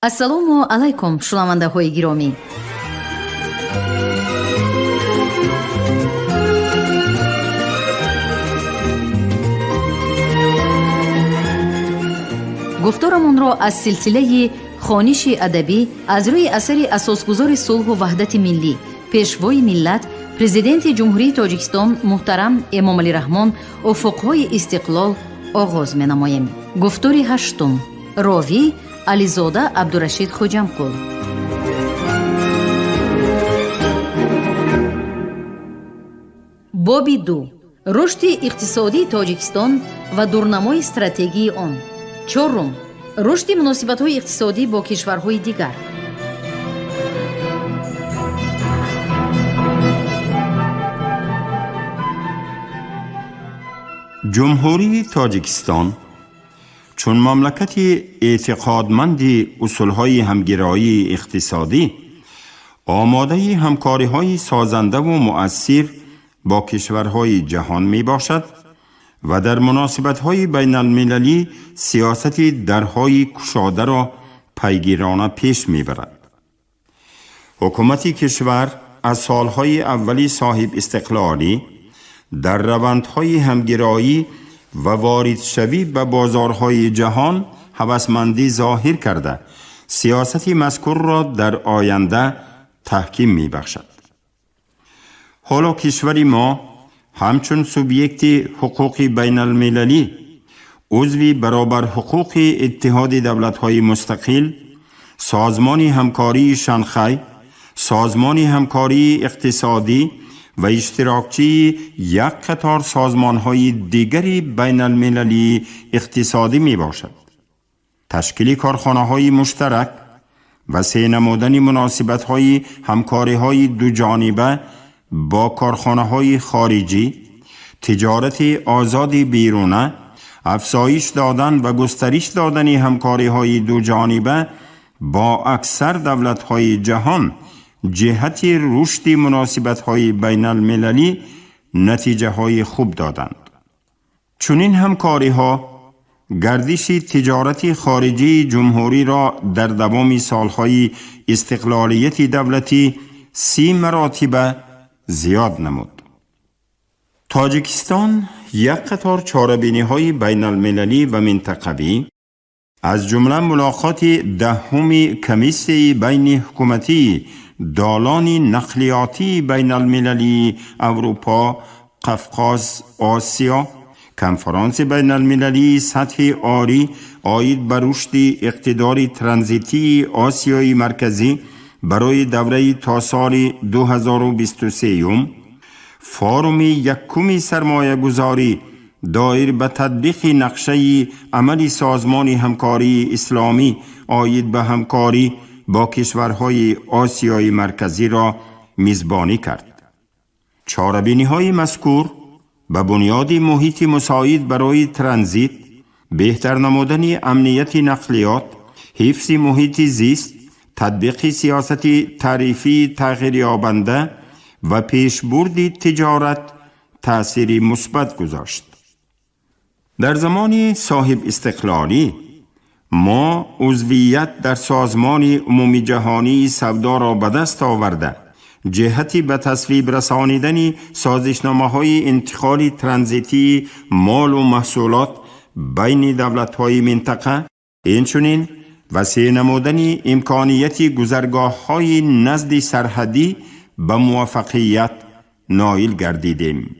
ассалому алайкум шунавандаҳои гиромӣ. гуфторамонро аз силсилаи хониши адабӣ аз рӯи асари асосгузори сулҳу ваҳдати миллӣ, пешвои миллат, президенти ҷумҳурии тоҷикистон муҳтарам эмомалӣ раҳмон уфуқҳои истиқлол оғоз менамоем. гуфтори ҳаштум. ровӣ ализода абдурашид хоҷамқул. боби ду. рушди иқтисодии тоҷикистон ва дурнамои стратегии он. чорум. рушди муносибатҳои иқтисодӣ бо кишварҳои дигар. جمهوری تاجیکستان چون مملکت اعتقادمند اصولهای همگرایی اقتصادی آماده همکاری‌های سازنده و مؤثر با کشورهای جهان می باشد و در مناسبت‌های بین المللی سیاست درهای گشاده را پیگیرانه پیش می‌برد. حکومت کشور از سالهای اولی صاحب استقلالی در روندهای همگرایی و واردشوی به بازارهای جهان هوسمندی ظاهر کرده سیاست مذکور را در آینده تحکیم می‌بخشد. حالا کشور ما همچون سوبیکت حقوق بین المللی عضو برابر حقوق اتحاد دولت‌های مستقل، سازمان همکاری شانگهای، سازمان همکاری اقتصادی و اشتراکچی یک قطار سازمان‌های دیگری بین المللی اقتصادی می باشد. تشکیل کارخانه‌های مشترک و نمودن مناسبت‌های همکاری‌های دو جانبه با کارخانه‌های خارجی، تجارت آزاد بیرونه، افزایش دادن و گسترش دادن همکاری‌های دو جانبه با اکثر دولت‌های جهان جهت رشد مناسبت‌های بین المللی نتیجه‌های خوب دادند. چنین همکاری‌ها گردش تجارت خارجی جمهوری را در دوام سالهای استقلالیت دولتی 30 مراتب زیاد نمود. تاجیکستان یک قطار چاره‌بینی‌های بین المللی و منطقوی از جمله ملاقات دهم کمیسیون بین حکومتی دالان نقلیاتی بین المللی اروپا، قفقاز، آسیا، کنفرانس بین المللی سطح عالی آید بر رشد اقتدار ترانزیتی آسیای مرکزی برای دوره تا سال 2023 فارم یکم سرمایه گذاری دایر به تطبیق نقشه عمل سازمان همکاری اسلامی آید به همکاری با کشورهای آسیای مرکزی را میزبانی کرد. چاره‌بینی‌های مذکور به بنیاد محیط مساعد برای ترانزیت، بهتر نمودن امنیت نقلیات، حفظ محیط زیست، تطبیق سیاست تعریفی تغییر یابنده و پیشبرد تجارت تأثیر مثبت گذاشت. در زمان صاحب استقلالی ما عضویت در سازمان عمومی جهانی سودا را به دست آورده جهتی به تصویب رسانیدن سازشنامه‌های انتقال ترانزیتی مال و محصولات بین دولت‌های منطقه، اینچنین وسیع نمودن امکانیت گذرگاه‌های نزد سرحدی به موفقیت نائل گردیدیم.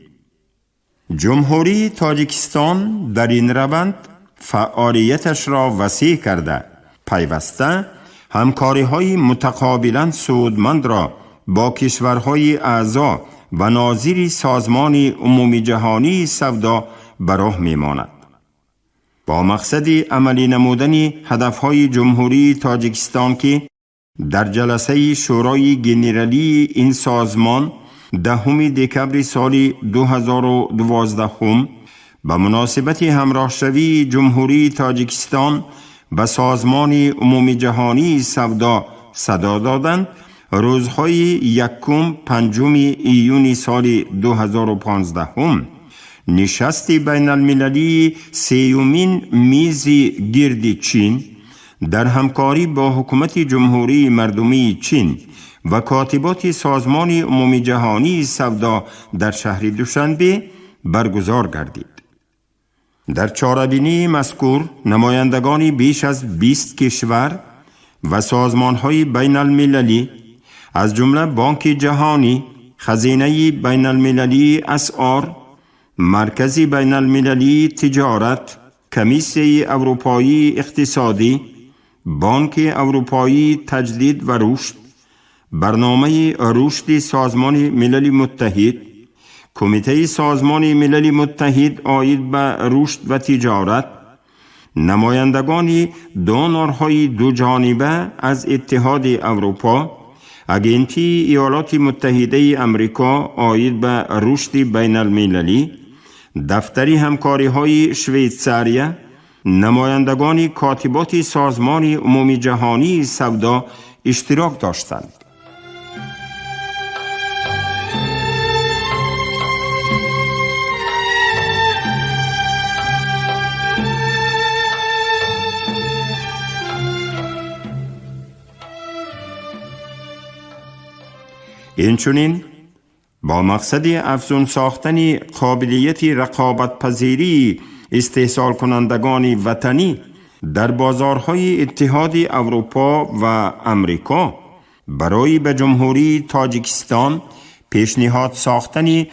جمهوری تاجیکستان در این روند فعالیتش را وسیع کرده پیوسته همکاری‌های متقابلاً سودمند را با کشورهای اعضا و ناظر سازمان عمومی جهانی سودا به راه می‌ماند. با مقصد عملی نمودن هدفهای جمهوری تاجیکستان که در جلسه شورای جنرالی این سازمان 10 دکمبر سال 2012 به مناسبت همراه شوی جمهوری تاجیکستان به سازمان عمومی جهانی سودا صدا دادند، روزهای 1-5 ایون سال 2015 نشست بین المللی 3مین میز گرد چین در همکاری با حکومت جمهوری مردمی چین و کاتبات سازمان عمومی جهانی سودا در شهر دوشنبه برگزار گردید. در چهاربینی مذکور نمایندگان بیش از 20 کشور و سازمان‌های بین المللی از جمله بانک جهانی، خزینه بین المللی اسعار، مرکز بین المللی تجارت، کمیسیون اروپایی اقتصادی، بانک اروپایی تجدید و رشد، برنامه رشد سازمان ملل متحد، کمیته سازمان ملل متحد عاید به رشد و تجارت، نمایندگان دونورهای دو جانبه از اتحاد اروپا، اگنتی ایالات متحده امریکا عاید به رشد بین المللی، دفتر همکاری های شویتزاریا، نمایندگان کاتبات سازمان عمومی جهانی سودا اشتراک داشتند. اینچنین با مقصد افزون ساختن قابلیت رقابت پذیری استحصال کنندگان وطنی در بازارهای اتحاد اروپا و امریکا برای به جمهوری تاجیکستان پیشنهاد ساختن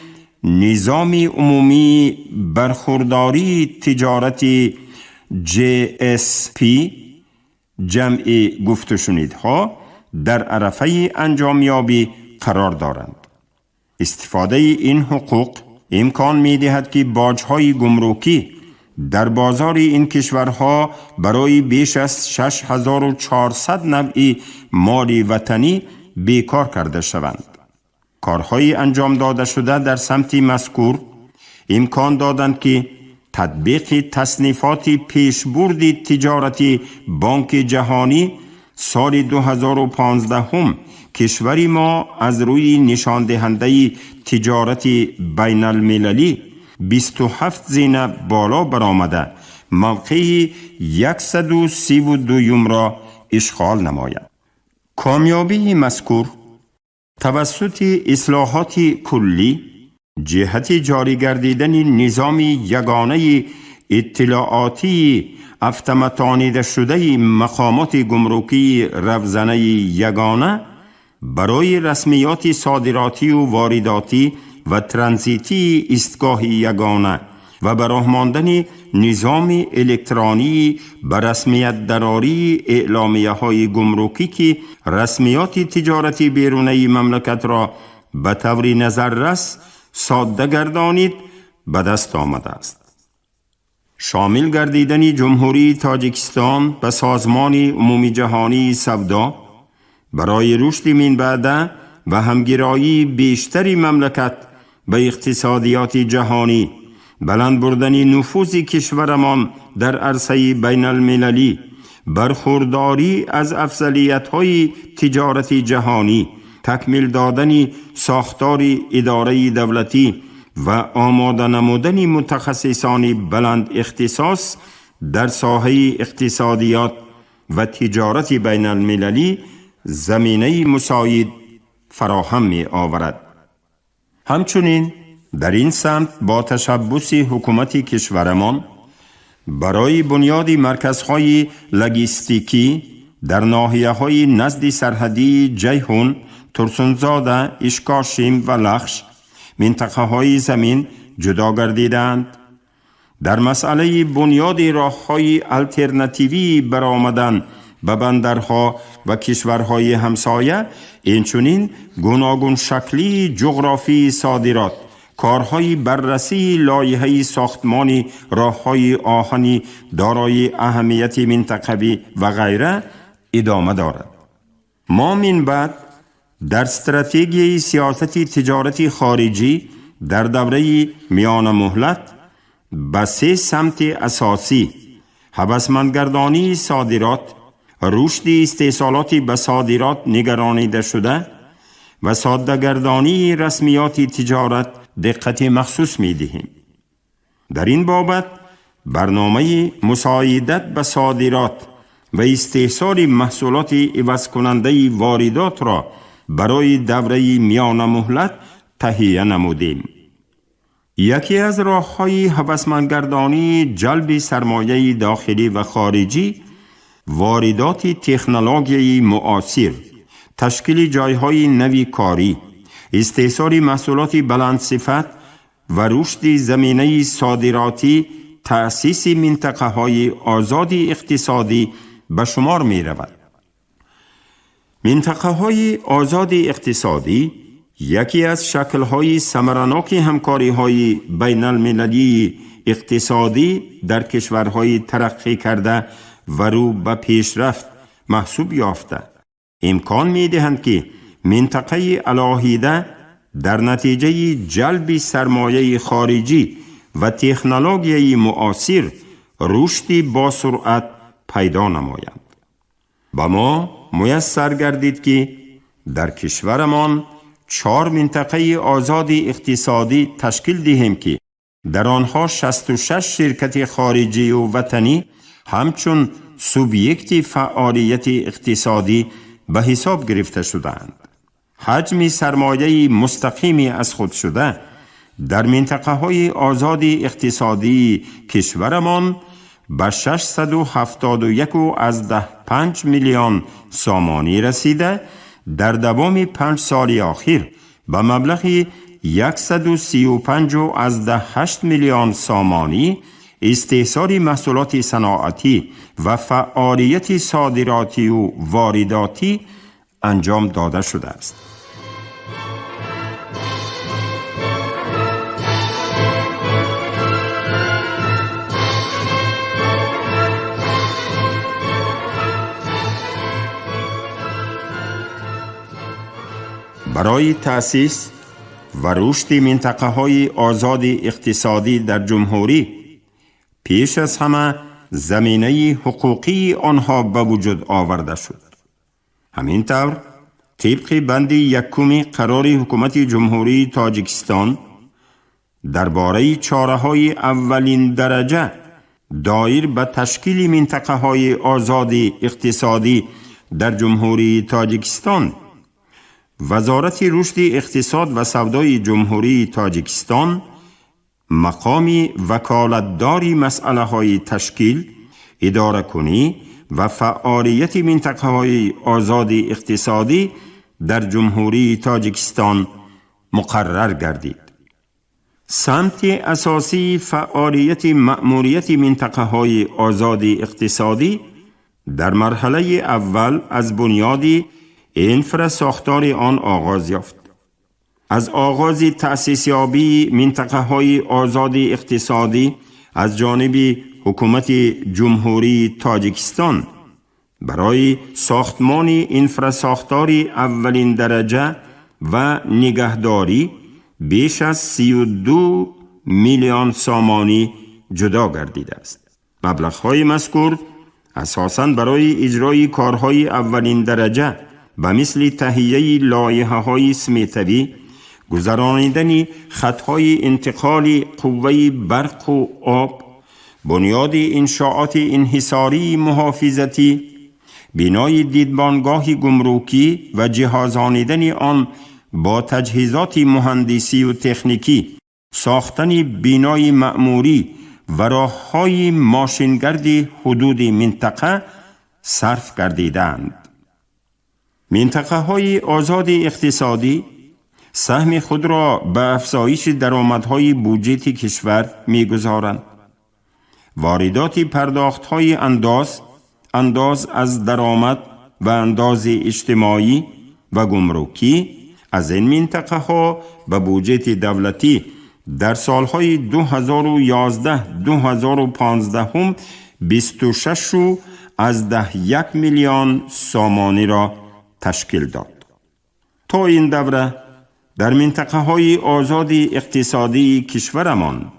نظام عمومی برخورداری تجارتی GSP جمع گفت و شنیدها در عرصه انجامیابی قرار دارند. استفاده این حقوق امکان می دهد که باج‌های گمرکی در بازار این کشورها برای بیش از 6400 نوع مال وطنی بیکار کرده شوند. کارهای انجام داده شده در سمت مذکور امکان دادند که تطبیق تصنیفات پیشبرد تجارتی بانک جهانی سال 2015 هم کشوری ما از روی نشان دهنده تجارت بین المللی 27 زینه بالا برآمده موقع 132 را اشغال نماید. کامیابی مذکور توسط اصلاحات کلی جهت جاری گردیدن نظام یگانه اطلاعاتی اتوماتانیده شده مقامات گمرکی روزانه یگانه برای رسمیات صادراتی و وارداتی و ترانزیتی ایستگاه یگانه و به راه ماندن نظام الکترونی به رسمیت دراری اعلامیه های گمرکی که رسمیات تجارتی بیرونی مملکت را به طور نظررس ساده گردانید به دست آمده است. شامل گردیدن جمهوری تاجیکستان به سازمان عمومی جهانی سودا برای رشد من بعد و همگرایی بیشتری مملکت به اقتصادیات جهانی، بلند بردن نفوذ کشورمان در عرصه بین المللی، برخورداری از افضلیت‌های تجارت جهانی، تکمیل دادن ساختار اداره دولتی و آماده نمودن متخصصان بلند اختصاص در ساحه اقتصادیات و تجارت بین المللی زمینه مساعد فراهم می آورد. همچنین در این سمت با تشبث حکومت کشورمان برای بنیاد مرکزهای لوجستیکی در ناحیه‌های نزد سرحدی جیهون، ترسونزاده، اشکاشیم و لخش منطقه‌های زمین جدا گردیدند. در مسئله بنیاد راه‌های الترناتیوی برآمدن به بندرها و کشورهای همسایه، اینچنین گوناگون شکلی جغرافی صادرات، کارهای بررسی لایحه ساختمان راه‌های آهنی دارای اهمیت منطقوی و غیره ادامه دارد. ما من بعد در استراتژی سیاست تجارت خارجی در دوره میان مهلت به 3 سمت اساسی هوسمندگردانی صادرات، رشد استحصالات به صادرات نگرانیده شده و ساده‌گردانی رسمیات تجارت دقت مخصوص می دهیم. در این بابت برنامه مساعدت به صادرات و استحصال محصولات عوض کننده واردات را برای دوره میان مهلت تهیه نمودیم. یکی از راه‌های هوسمندگردانی جلب سرمایه داخلی و خارجی واردات تکنولوژی معاصر، تشکیل جایهای نوی کاری، استحصال محصولات بلند صفت و رشد زمینه صادراتی، تأسیس منطقه‌های آزاد اقتصادی به شمار می رود. منطقه‌های آزاد اقتصادی یکی از شکل‌های ثمرناک همکاری‌های بین المللی اقتصادی در کشورهای ترقی کرده و رو به پیشرفت محسوب یافته امکان می‌دهند که منطقه علاهیده در نتیجه جلب سرمایه خارجی و تکنولوژی معاصر رشدی با سرعت پیدا نمایند. با ما میسر گردید که در کشورمان 4 منطقه آزاد اقتصادی تشکیل دهیم که در آنها 66 شرکت خارجی و وطنی همچون سوبیکت فعالیت اقتصادی به حساب گرفته شدند. حجم سرمایه مستقیمی از خود شده در منطقه های آزاد اقتصادی کشورمان به 671.5 میلیون سامانی رسیده، در دوام 5 سال اخیر به مبلغ 135.8 میلیون سامانی استحصال محصولات صناعتی و فعالیت صادراتی و وارداتی انجام داده شده است. برای تأسیس و رشد منطقه‌های آزاد اقتصادی در جمهوری پیش از همه زمینه حقوقی آنها به وجود آورده شد. همین طور طبق بند 1 قرار حکومت جمهوری تاجیکستان درباره چاره‌های اولین درجه دایر به تشکیل منطقه‌های آزاد اقتصادی در جمهوری تاجیکستان، وزارت رشد اقتصاد و سودای جمهوری تاجیکستان مقام وکالتداری مسئله های تشکیل، اداره کنی و فعالیت منطقه های آزاد اقتصادی در جمهوری تاجیکستان مقرر گردید. سمت اساسی فعالیت مأموریت منطقه های آزاد اقتصادی در مرحله اول از بنیاد انفراساختار آن آغاز یافت. از آغاز تأسیس یابی منطقه های آزاد اقتصادی از جانب حکومت جمهوری تاجیکستان برای ساختمان انفراساختار اولین درجه و نگهداری بیش از 32 میلیون سامانی جدا گردیده است. مبلغ‌های مذکور اساساً برای اجرای کارهای اولین درجه و مثل تهیه لایحه‌های سمت‌وی، گذرانیدن خطهای انتقال قوه برق و آب، بنیاد انشاءات انحصاری محافظتی، بنای دیدبانگاه گمرکی و جهازانیدن آن با تجهیزات مهندسی و تکنیکی، ساختن بنای مأموری و راه‌های ماشینگرد حدود منطقه صرف گردیدند. منطقه های آزاد اقتصادی سهم خود را به افزایش درآمدهای بودجه کشور می‌گذارند. واردات پرداخت‌های انداز از درآمد و انداز اجتماعی و گمرکی از این منطقه ها به بودجه دولتی در سالهای 2011-2015 هم 26.1 میلیون سامانی را تشکیل داد. تا این دوره در منطقه های آزاد اقتصادی کشورمان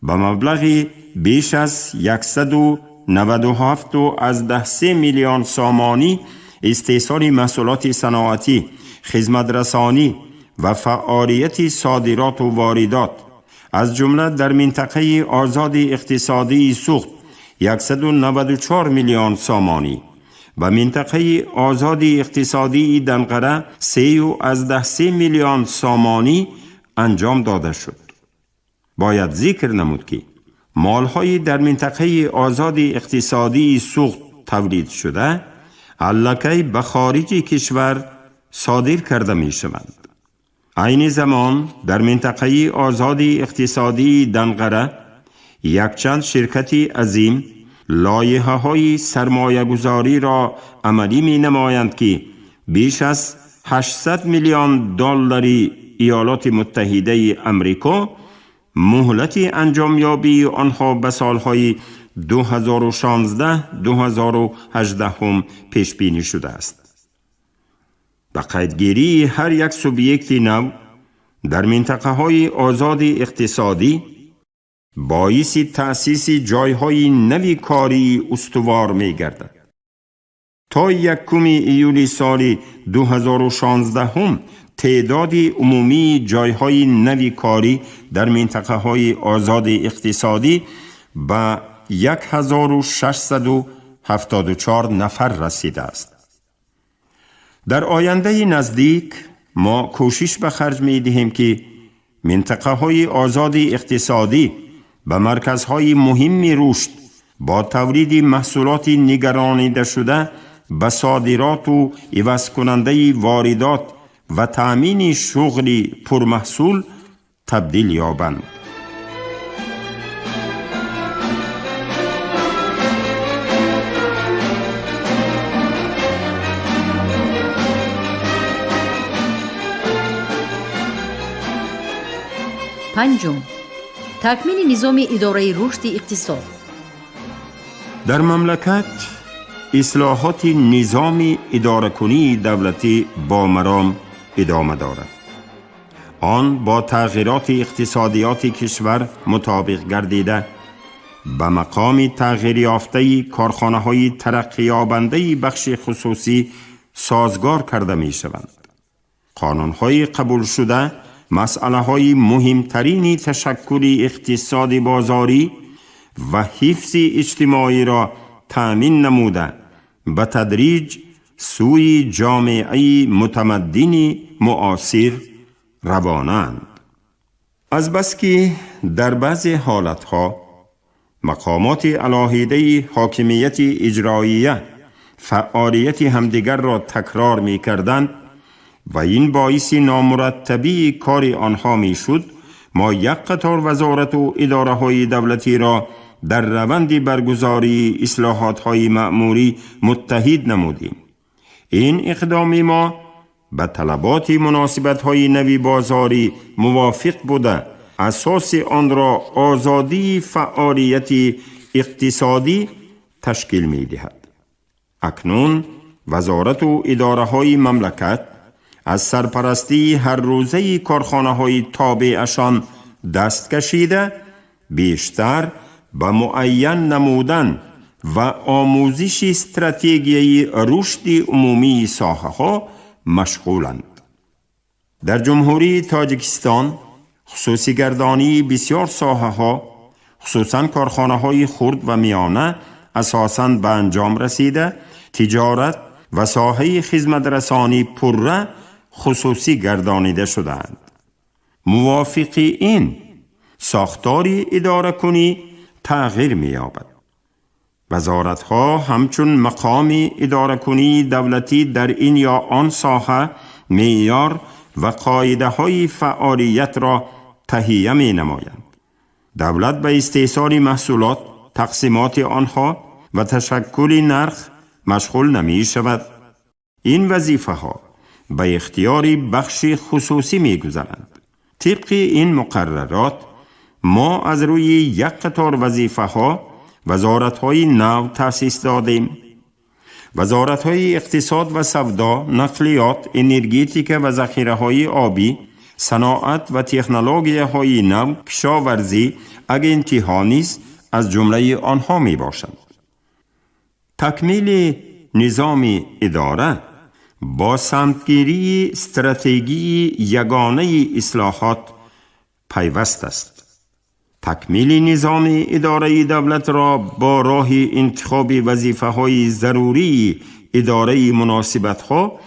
به مبلغ بیش از 197.3 میلیون سامانی استحصال محصولات صناعتی، خدمت‌رسانی و فعالیت صادرات و واردات از جمله در منطقه آزاد اقتصادی سوخت، 194 میلیون سامانی و منطقه آزادی اقتصادی دنقره 3 میلیون سامانی انجام داده شد. باید ذکر نمود که مالهای در منطقه آزادی اقتصادی سوخت تولید شده علاقه به خارج کشور صادر کرده می شوند. عین زمان در منطقه آزادی اقتصادی دنقره یک چند شرکت عظیم لایحه‌های سرمایه گذاری را عملی می نمایند که بیش از 800 میلیون دلار ایالات متحده آمریکا مهلت انجامیابی آنها به سالهای 2016-2018 پیش بینی شده است. با قیدگیری هر یک سوبیکت نو در منطقه های آزادی اقتصادی باعث تأسیس جایهای نوی کاری استوار می گردد. تا 1 ایولی سال 2016 تعداد عمومی جایهای نوی کاری در منطقه های آزادی اقتصادی به 1674 نفر رسیده است. در آینده نزدیک ما کوشش به خرج می دهیم که منطقه های آزادی اقتصادی به مرکزهای مهم رشد با تولید محصولات نگرانیده شده به صادرات و عوض کننده واردات و تأمین شغل پرمحصول تبدیل یابند. پنجم، تکمیل نظام اداره رشد اقتصاد. در مملکت اصلاحات نظام اداره‌کنی دولتی با مرام ادامه دارد. آن با تغییرات اقتصادیات کشور مطابق گردیده به مقام تغییر یافته کارخانه‌های ترقی یابنده بخش خصوصی سازگار کرده می شوند. قانون‌های قبول شده مسئله‌های مهمترین تشکل اقتصاد بازاری و حفظ اجتماعی را تأمین نموده به تدریج سوی جامعه متمدن معاصر روانند. از بس که در بعضی حالتها مقامات علاهیده حاکمیت اجراییه فعالیت همدیگر را تکرار می کردند و این باعث نامرتبی کار آنها می شد، ما یک قطار وزارت و اداره های دولتی را در روند برگزاری اصلاحات های مأموری متحد نمودیم. این اقدام ما به طلبات مناسبت های نوی بازاری موافق بوده، اساس آن را آزادی فعالیت اقتصادی تشکیل می دهد. اکنون وزارت و اداره های مملکت از سرپرستی هر روزه کارخانه های تابعشان دست کشیده بیشتر به معین نمودن و آموزش استراتژی رشد عمومی ساحه ها مشغولند. در جمهوری تاجیکستان خصوصی گردانی بسیار ساحه ها خصوصاً کارخانه های خرد و میانه اساساً به انجام رسیده، تجارت و ساحه خدمت رسانی پره خصوصی گردانیده شدند. موافق این ساختار اداره کنی تغییر می یابد. وزارت ها همچون مقام اداره کنی دولتی در این یا آن ساحه معیار و قاعده های فعالیت را تهیه می نمایند. دولت به استحصال محصولات، تقسیمات آنها و تشکل نرخ مشغول نمی شود. این وظیفه ها به اختیار بخش خصوصی می گذارند. طبق این مقررات ما از روی یک قطار وظیفه ها وزارت های نو تأسیس دادیم. وزارت های اقتصاد و سودا، نقلیات، انرژیتیک و ذخیره های آبی، صناعت و تکنولوژی های نو، کشاورزی، اگنتی ها نیز از جمله آنها می باشند. تکمیل نظام اداره با سمتگیری استراتژی یگانه اصلاحات پیوست است. تکمیل نظام اداره دولت را با راه انتخاب وظیفه‌های ضروری اداره مناسبت‌ها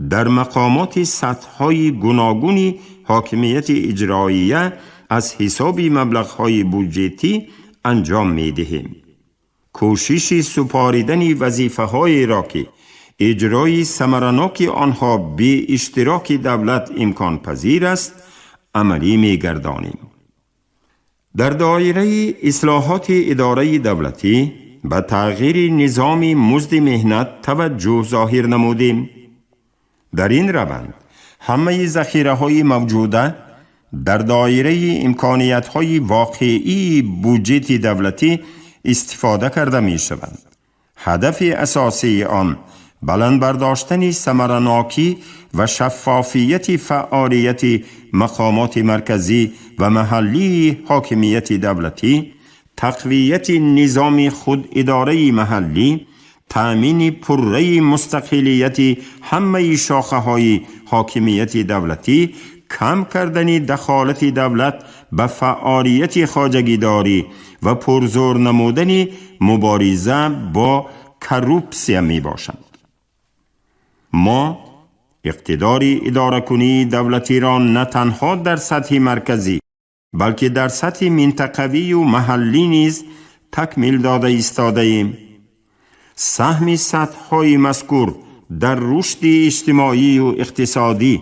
در مقامات سطح‌های گوناگون حاکمیت اجراییه از حساب مبلغ‌های بودجتی انجام می‌دهیم. کوشش سپاریدن وظیفه‌های را که اجرای ثمرناک آنها به اشتراک دولت امکان پذیر است عملی می‌گردانیم. در دایره اصلاحات اداره دولتی به تغییر نظام مزد مهنت توجه ظاهر نمودیم. در این روند همه ذخیره‌های موجوده در دایره امکانیت‌های واقعی بودجت دولتی استفاده کرده می‌شوند. هدف اساسی آن بلند برداشتن ثمرناکی و شفافیت فعالیت مقامات مرکزی و محلی حاکمیت دولتی، تقویت نظام خود اداره محلی، تأمین پرره مستقلیت همه شاخه‌های حاکمیت دولتی، کم کردن دخالت دولت به فعالیت خواجگیداری و پرزور نمودن مبارزه با کروپسیا می باشند. ما اقتدار اداره کنی دولتی را نه تنها در سطح مرکزی بلکه در سطح منطقوی و محلی نیز تکمیل داده ایستاده ایم. سهم سطح‌های مذکور در رشد اجتماعی و اقتصادی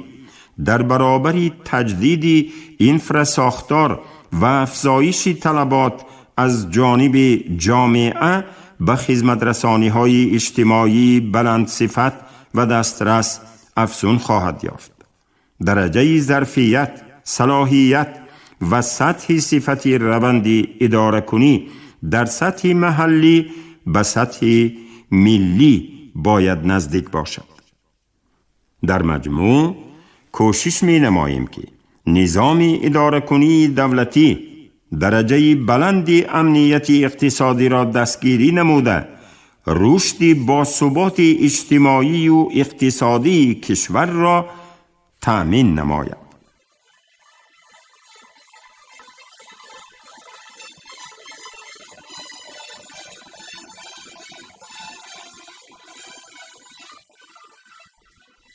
در برابر تجدید انفراساختار و افزایش طلبات از جانب جامعه به خدمت رسانی‌های اجتماعی بلند صفت و دسترس افزون خواهد یافت. درجه ظرفیت، صلاحیت و سطح صفت روند اداره کنی در سطح محلی به سطح ملی باید نزدیک باشد. در مجموع کوشش می نماییم که نظام اداره کنی دولتی درجه بلند امنیت اقتصادی را دستگیری نموده، رشد با ثبات اجتماعی و اقتصادی کشور را تأمین نماید.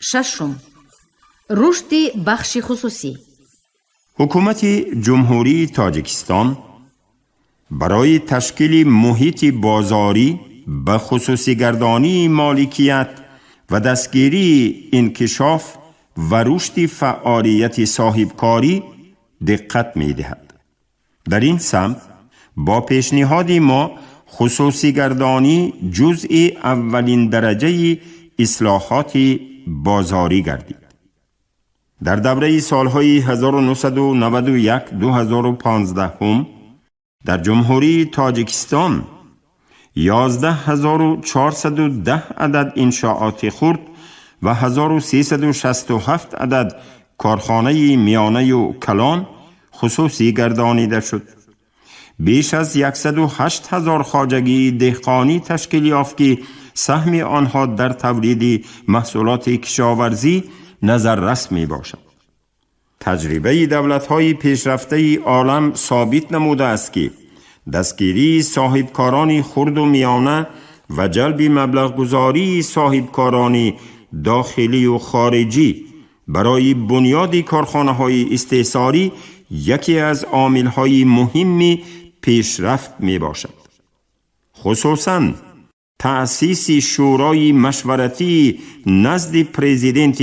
ششم، رشد بخش خصوصی. حکومت جمهوری تاجیکستان برای تشکیل محیط بازاری به خصوصی گردانی مالکیت و دستگیری انکشاف و رشد فعالیت صاحبکاری دقت می دهد. در این سمت با پیشنهاد ما خصوصی گردانی جزء اولین درجه اصلاحات بازاری گردید. در دوره سالهای 1991-2015 در جمهوری تاجیکستان 11410 عدد انشاءات خرد و 1367 عدد کارخانه میانه و کلان خصوصی گردانیده شد. بیش از 108,000 خواجگی دهقانی تشکیل یافت که سهم آنها در تولید محصولات کشاورزی نظررس می باشد. تجربه دولت‌های پیشرفته عالم ثابت نموده است که دستگیری صاحبکاران خرد و میانه و جلب مبلغ گذاری صاحبکاران داخلی و خارجی برای بنیاد کارخانه‌های استحصالی یکی از عامل‌های مهم پیشرفت می باشد. خصوصاً تأسیس شورای مشورتی نزد پرزیدنت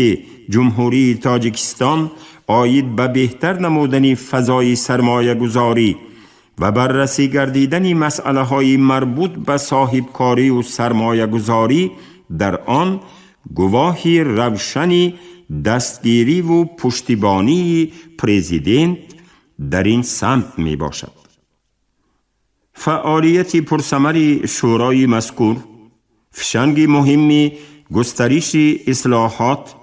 جمهوری تاجیکستان آید به بهتر نمودن فضای سرمایه گذاری و بررسی گردیدن مسئله های مربوط به صاحبکاری و سرمایه گذاری در آن گواهی روشنی دستگیری و پشتیبانی پرزیدنت در این سمت می باشد. فعالیت پرثمر شورای مذکور فشنگ مهمی گسترش اصلاحات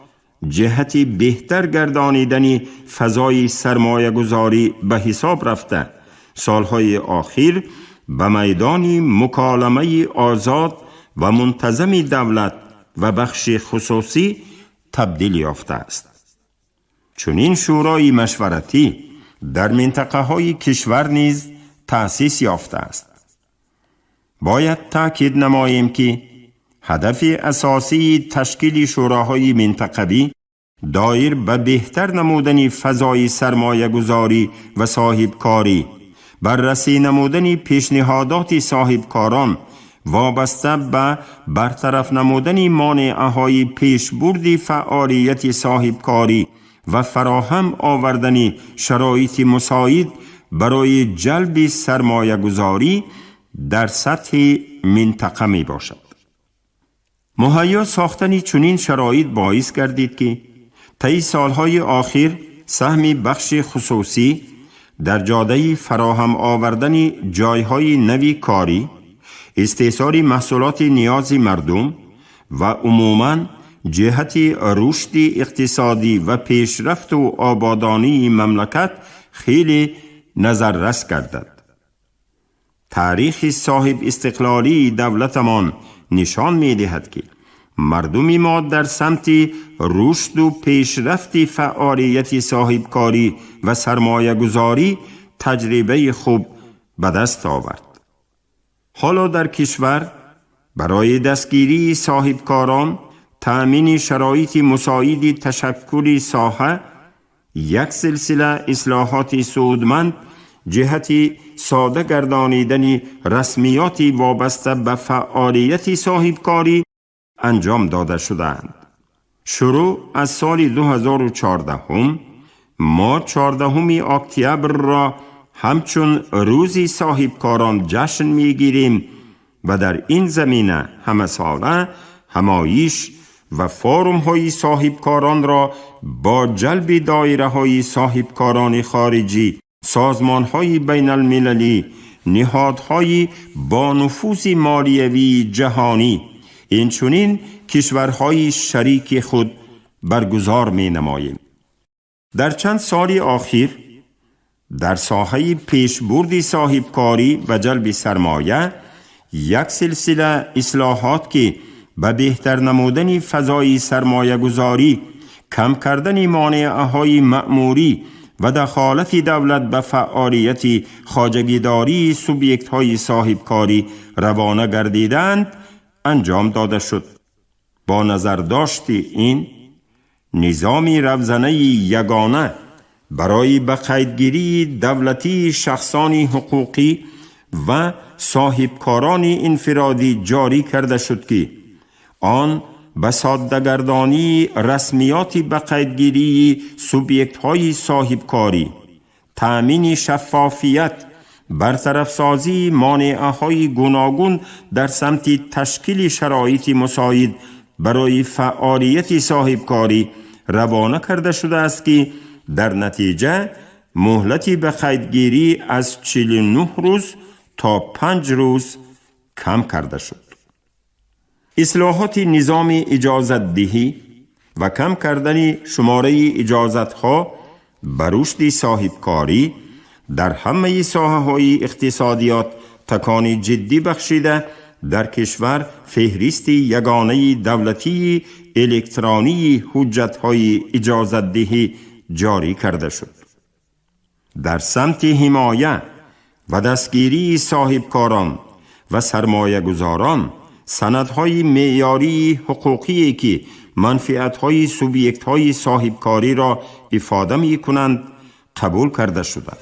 جهت بهتر گردانیدن فضای سرمایه گذاری به حساب رفته سالهای آخر به میدان مکالمه آزاد و منتظم دولت و بخش خصوصی تبدیل یافته است. چنین شورای مشورتی در منطقه های کشور نیز تأسیس یافته است. باید تأکید نماییم که هدف اساسی تشکیل شوراهای منطقوی دایر به بهتر نمودن فضای سرمایه گذاری و صاحبکاری، بررسی نمودن پیشنهادات صاحبکاران وابسته به برطرف نمودن مانعهای پیشبرد فعالیت صاحبکاری و فراهم آوردن شرایط مساعد برای جلب سرمایه گذاری در سطح منطقه می باشد. مهیا ساختن چنین شرایط باعث گردید که طی سالهای آخر سهم بخش خصوصی در جاده فراهم آوردن جایهای نوی کاری، استحصال محصولات نیاز مردم و عموماً جهت رشد اقتصادی و پیشرفت و آبادانی مملکت خیلی نظررس گردد. تاریخ صاحب استقلالی دولتمان نشان می دهد که مردم ما در سمت رشد و پیشرفت فعالیت صاحبکاری و سرمایه گذاری تجربه خوب به دست آورد. حالا در کشور برای دستگیری صاحبکاران، تأمین شرایط مساعد تشکل ساحه، یک سلسله اصلاحات سودمند جهت ساده گردانیدن رسمیات وابسته به فعالیت صاحبکاری انجام داده شدند. شروع از سال 2014 ما 14 اکتبر را همچون روز صاحبکاران جشن می‌گیریم و در این زمینه همه ساله همایش و فورم های صاحبکاران را با جلب دایره های صاحبکاران خارجی، سازمان های بین المللی، نهادهای با نفوذ مالیوی جهانی، اینچنین کشورهای شریک خود برگزار می نماییم. در چند سال آخر در ساحه پیشبرد صاحبکاری و جلب سرمایه یک سلسله اصلاحات که به بهتر نمودن فضای سرمایه گذاری، کم کردن مانعهای مأموری و دخالت دولت به فعالیت خواجگیداری سوبیکت های صاحبکاری روانه گردیدند انجام داده شد. با نظر داشت این نظامی روزنه یگانه برای به قیدگیری دولتی شخصان حقوقی و صاحبکاران انفرادی جاری کرده شد که آن به ساده‌گردانی رسمیات به قیدگیری سوبیکت های صاحبکاری، تأمین شفافیت، برطرف سازی مانعهای گوناگون در سمت تشکیل شرایط مساعد برای فعالیت صاحبکاری روانه کرده شده است که در نتیجه مهلتی به قیدگیری از 49 روز تا 5 روز کم کرده شد. اصلاحات نظام اجازت دهی و کم کردن شماره اجازت ها به رشد صاحبکاری در همه ساحه های اقتصادیات تکان جدی بخشیده در کشور فهرست یگانه دولتی الکترونی حجت های اجازت دهی جاری کرده شد. در سمت حمایت و دستگیری صاحبکاران و سرمایه گذاران، سندهای معیاری حقوقی که منفعت‌های سوبیکت‌های صاحبکاری را افاده می‌کنند قبول کرده شدند.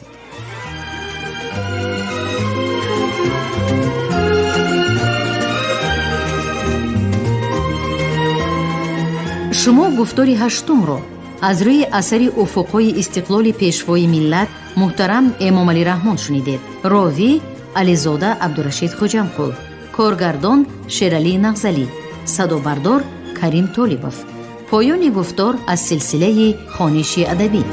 شما گفتار هشتم را از روی اثر افق‌های استقلال پیشوای ملت محترم امام علی رحمان شنیدید. راوی علیزاده عبدالرشید خوجمقل، کارگردان شیرعلی نغزلی، صدابردار کریم طالبوف. پایان گفتار از سلسله خوانش ادبی.